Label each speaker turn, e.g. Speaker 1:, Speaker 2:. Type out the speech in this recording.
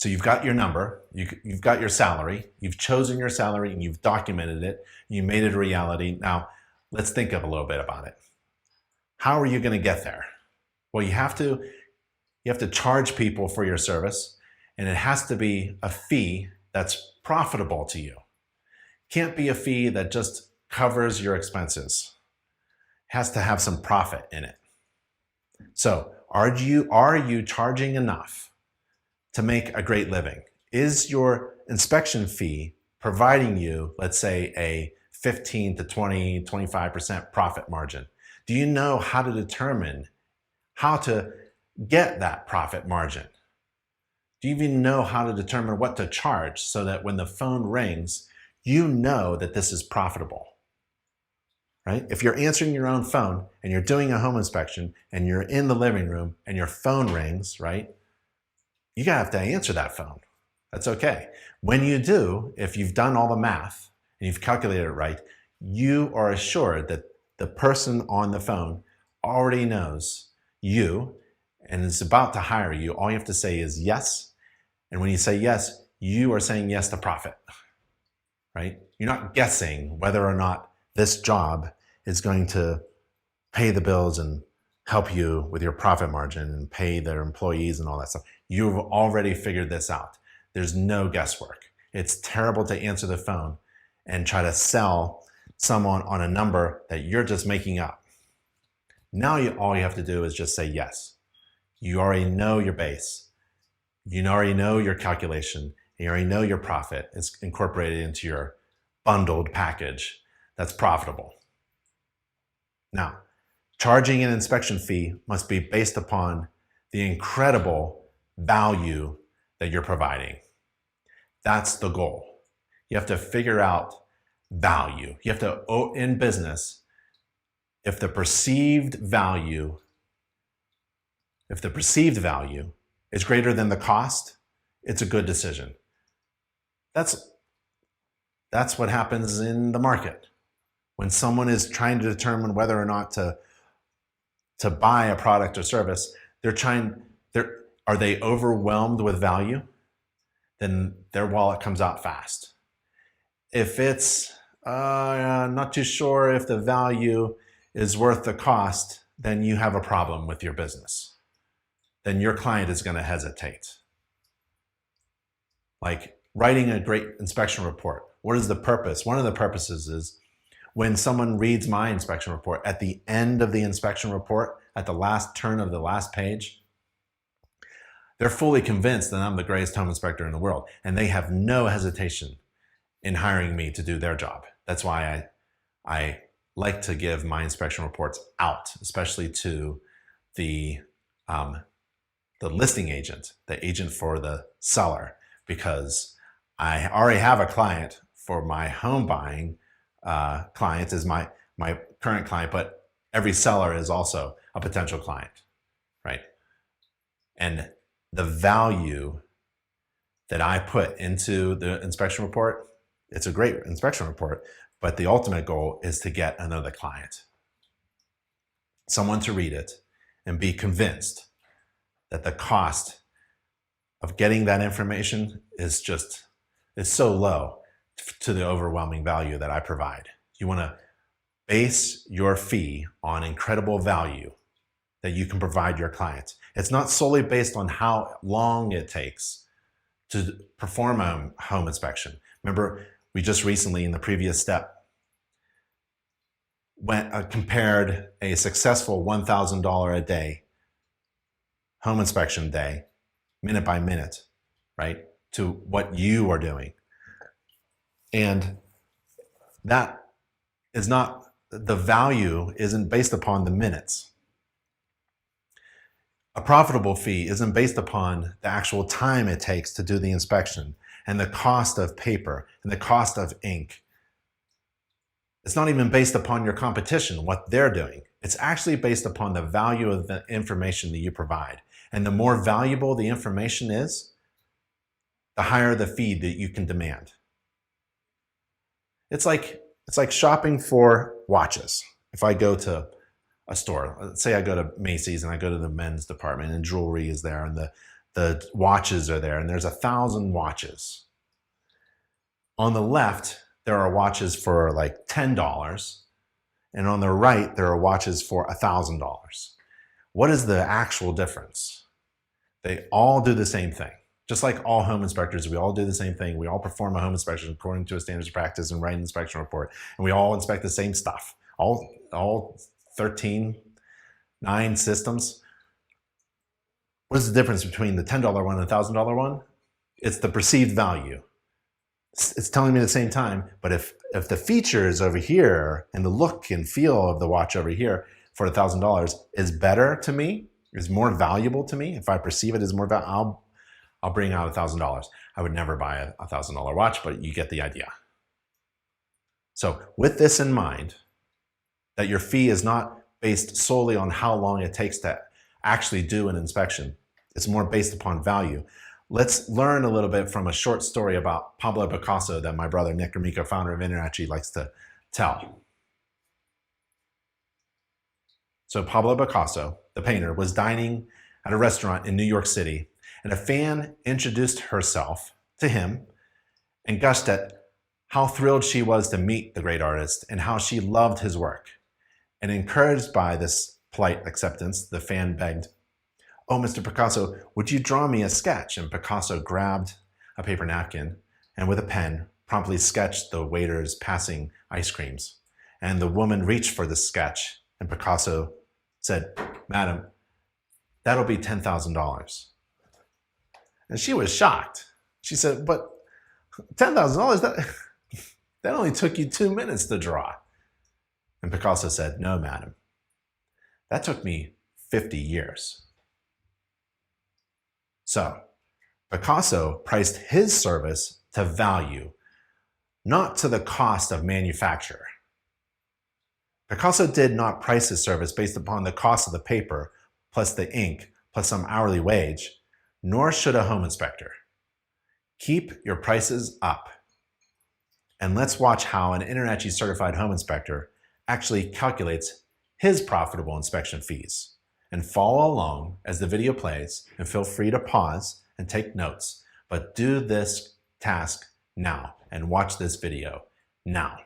Speaker 1: So you've got your number, you've got your salary, you've chosen your salary and you've documented it, you made it a reality. Now, let's think of a little bit about it. How are you going to get there? Well, you have to charge people for your service, and it has to be a fee that's profitable to you. It can't be a fee that just covers your expenses. It has to have some profit in it. So, are you charging enough to make a great living? Is your inspection fee providing you, let's say, a 15 to 20, 25% profit margin? Do you know how to determine how to get that profit margin? Do you even know how to determine what to charge so that when the phone rings, you know that this is profitable? Right? If you're answering your own phone and you're doing a home inspection and you're in the living room and your phone rings, right? You gotta have to answer that phone. That's okay. When you do, if you've done all the math and you've calculated it right, you are assured that the person on the phone already knows you and is about to hire you. All you have to say is yes. And when you say yes, you are saying yes to profit, right? You're not guessing whether or not this job is going to pay the bills and help you with your profit margin and pay their employees and all that stuff. You've already figured this out. There's no guesswork. It's terrible to answer the phone and try to sell someone on a number that you're just making up. Now all you have to do is just say yes. You already know your base. You already know your calculation. You already know your profit. It's incorporated into your bundled package that's profitable. Now, charging an inspection fee must be based upon the incredible value that you're providing. That's the goal. You have to figure out value. You have to, in business, if the perceived value is greater than the cost, it's a good decision. That's what happens in the market. When someone is trying to determine whether or not to buy a product or service, are they overwhelmed with value? Then their wallet comes out fast. If it's not too sure if the value is worth the cost, then you have a problem with your business. Then your client is going to hesitate. Like writing a great inspection report. What is the purpose? One of the purposes is when someone reads my inspection report, at the end of the inspection report, at the last turn of the last page, they're fully convinced that I'm the greatest home inspector in the world, and they have no hesitation in hiring me to do their job. That's why I like to give my inspection reports out, especially to the listing agent, the agent for the seller, because I already have a client for my home buying client is my current client, but every seller is also a potential client, right? And the value that I put into the inspection report, it's a great inspection report, but the ultimate goal is to get another client, someone to read it and be convinced that the cost of getting that information is so low to the overwhelming value that I provide. You want to base your fee on incredible value that you can provide your clients. It's not solely based on how long it takes to perform a home inspection. Remember, we just recently, in the previous step, compared a successful $1,000 a day home inspection day, minute by minute, right, to what you are doing. And that is not, the value isn't based upon the minutes. A profitable fee isn't based upon the actual time it takes to do the inspection and the cost of paper and the cost of ink. It's not even based upon your competition, what they're doing. It's actually based upon the value of the information that you provide. And the more valuable the information is, the higher the fee that you can demand. It's like shopping for watches. If I go to a store, let's say I go to Macy's and I go to the men's department and jewelry is there and the watches are there, and there's 1,000 watches. On the left, there are watches for like $10, and on the right, there are watches for $1,000. What is the actual difference? They all do the same thing. Just like all home inspectors, we all do the same thing. We all perform a home inspection according to a standards of practice and write an inspection report, and we all inspect the same stuff. All 9 systems. What is the difference between the $10 one and the $1,000 one? It's the perceived value. It's telling me at the same time, but if the features over here and the look and feel of the watch over here for $1,000 is better to me, is more valuable to me, if I perceive it as more valuable, I'll bring out $1,000. I would never buy a $1,000 watch, but you get the idea. So with this in mind, that your fee is not based solely on how long it takes to actually do an inspection. It's more based upon value. Let's learn a little bit from a short story about Pablo Picasso that my brother Nick Gromyko, founder of InterNACHI, likes to tell. So Pablo Picasso, the painter, was dining at a restaurant in New York City, and a fan introduced herself to him and gushed at how thrilled she was to meet the great artist and how she loved his work. And encouraged by this polite acceptance, the fan begged, "Oh, Mr. Picasso, would you draw me a sketch?" And Picasso grabbed a paper napkin and with a pen promptly sketched the waiters passing ice creams. And the woman reached for the sketch, and Picasso said, "Madam, that'll be $10,000. And she was shocked. She said, "But $10,000, that only took you 2 minutes to draw." And Picasso said, "No, madam, that took me 50 years. So Picasso priced his service to value, not to the cost of manufacture. Picasso did not price his service based upon the cost of the paper, plus the ink, plus some hourly wage, nor should a home inspector. Keep your prices up. And let's watch how an InterNACHI certified home inspector actually calculates his profitable inspection fees. And follow along as the video plays, and feel free to pause and take notes, but do this task now and watch this video now.